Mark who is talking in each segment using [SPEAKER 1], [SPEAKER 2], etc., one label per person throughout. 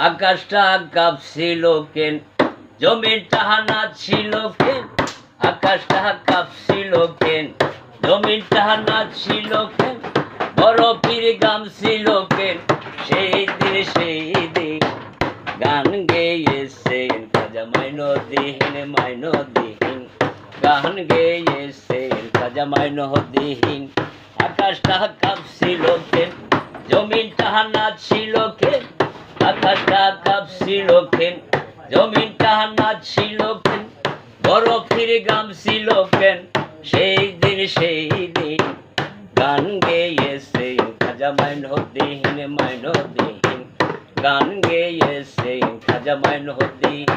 [SPEAKER 1] আকাশটা কাঁপছিল কেন, জমিনটা নাচছিল কেন, আকাশটা কাঁপছিল কেন, জমিনটা নাচছিল কেন, বরফের গামছিল কেন, সেই দিন গান গেয়েছেন খাজা মাইনুদ্দিন, মাইনুদ্দিন গান গেয়েছেন খাজা মাইনুদ্দিন। আকাশটা কাঁপছিল কেন, জমিনটা নাচছিল কেন, আকাশটা কাঁপছিল কেন, জমিনটা নাচছিল কেন, বরফের গামছিল কেন, সেই দিন গান গেয়েছেন খাজা মাইনুদ্দিন, মাইনুদ্দিন গান গেয়েছেন খাজা মাইনুদ্দিন।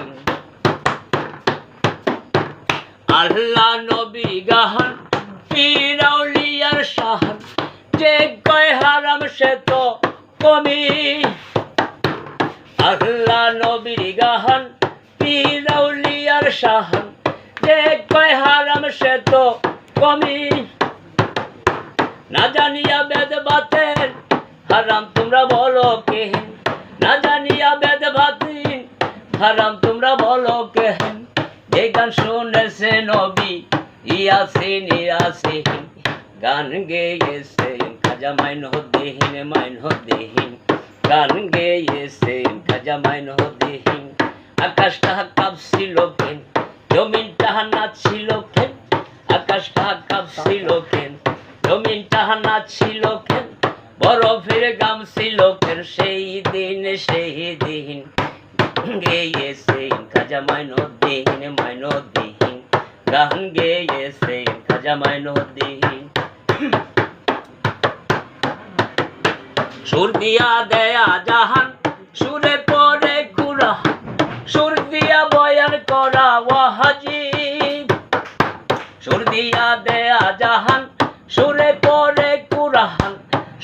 [SPEAKER 1] আল্লাহ নবী গান পীর আউলিয়ার শান, যে কয় হারাম সে তো কমি। আল্লাহ নবীর গান পীর আউলিয়ার শান, যে কয় হারাম সে তো কমি। না জানিয়া বেদ বাতেন হারাম তোমরা বলো কে, না জানিয়া বেদ বাতিন হারাম তোমরা বলো কে। এই গান শুনেছে নবী ইয়াসিন, ইয়াসিন গান গেয়েছেন খাজা মাইনুদ্দিন, মাইনুদ্দিন গান গেয়েছেন খাজা মাইনুদ্দিন। আকাশটা কাঁপছিল কেন, জমিনটা নাচছিল কেন, আকাশটা কাঁপছিল কেন, জমিনটা নাচছিল কেন, বরফের গামছিল কেন, সেই দিন গেয়েছেন খাজা মাইনুদ্দিন, মাইনুদ্দিন গান গেয়েছেন খাজা মাইনুদ্দিন। সুর দিয়া দেয়া জাহান, সুরে পরে কুরআন, সুর দিয়া বয়ান করা ওয়াজিব। সুর দিয়া দেয়া জাহান, সুরে পরে কুরআন,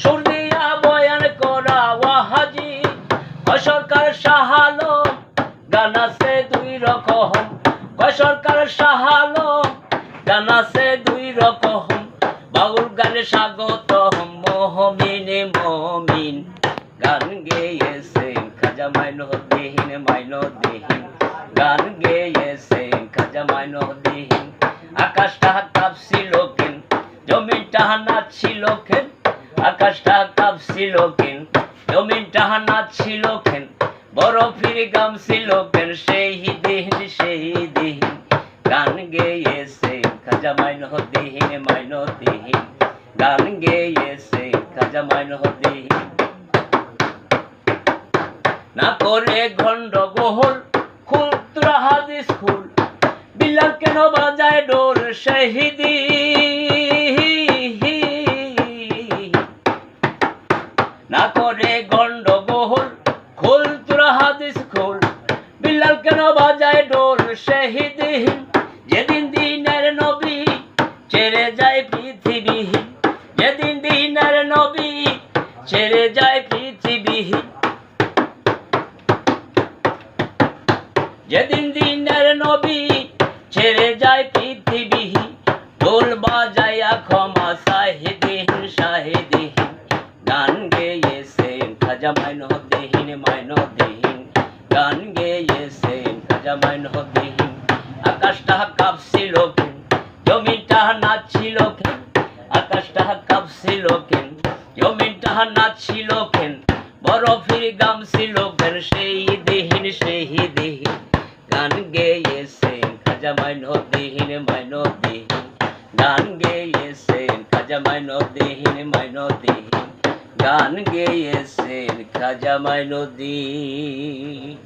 [SPEAKER 1] সুর দিয়া বয়ান করা ওয়াজিব। সরকার শাহ আলম গান আছে দুই রকম, সরকার শাহ আলম গান আছে দুই রকম। বাউল গানে স্বাগত মহমিনে মমিন গান গেয়েছেন খাজা মাইনুদ্দিন, মাইনুদ্দিন গান গেয়েছেন খাজা মাইনুদ্দিন। আকাশটা কাঁপছিল কেন, জমিনটা নাচছিল কেন, আকাশটা কাঁপছিল কেন, জমিনটা নাচছিল কেন, বরফের গামছিল কেন, সেই দিন গান গেয়েছেন খাজা মাইনুদ্দিন, মাইনুদ্দিন গান গেয়েছেন খাজা মাইনুদ্দিন। না করে গন্ডগোল খুলতুরা হাদিস খুল, বিলাল কেন বাজায় ডোল শহীদি। না করে গন্ডগোল খুলতুরা হাদিস খুল, বিলাল কেন বাজায় ডোল শহীদি। যেদিন দিনের নবী ছেড়ে যায় পৃথিবী, যেদিন দিনের নবী ছেড়ে যায় পৃথিবী, যেদিন দিনের নবী ছেড়ে যায় পৃথিবী, ঢোল বাজাইয়া ক্ষমা শাহিদিন, শাহিদিন গান গেয়েছেন খাজা মাইনুদ্দিন, মাইনুদ্দিন গান গেয়েছেন খাজা মাইনুদ্দিন। আকাশটা কাঁপছিল কেন, জমিনটা নাচছিল কেন, আকাশটা কাঁপছিল কেন, জমিনটা নাচছিল কেন, বরফের গামছিল কেন, সেই দিন গান গেয়েছেন খাজা মাইনুদ্দিন, মাইনুদ্দিন গান গেয়েছেন খাজা মাইনুদ্দিন, মাইনুদ্দিন গান গেয়েছেন খাজা মাইনুদ্দিন।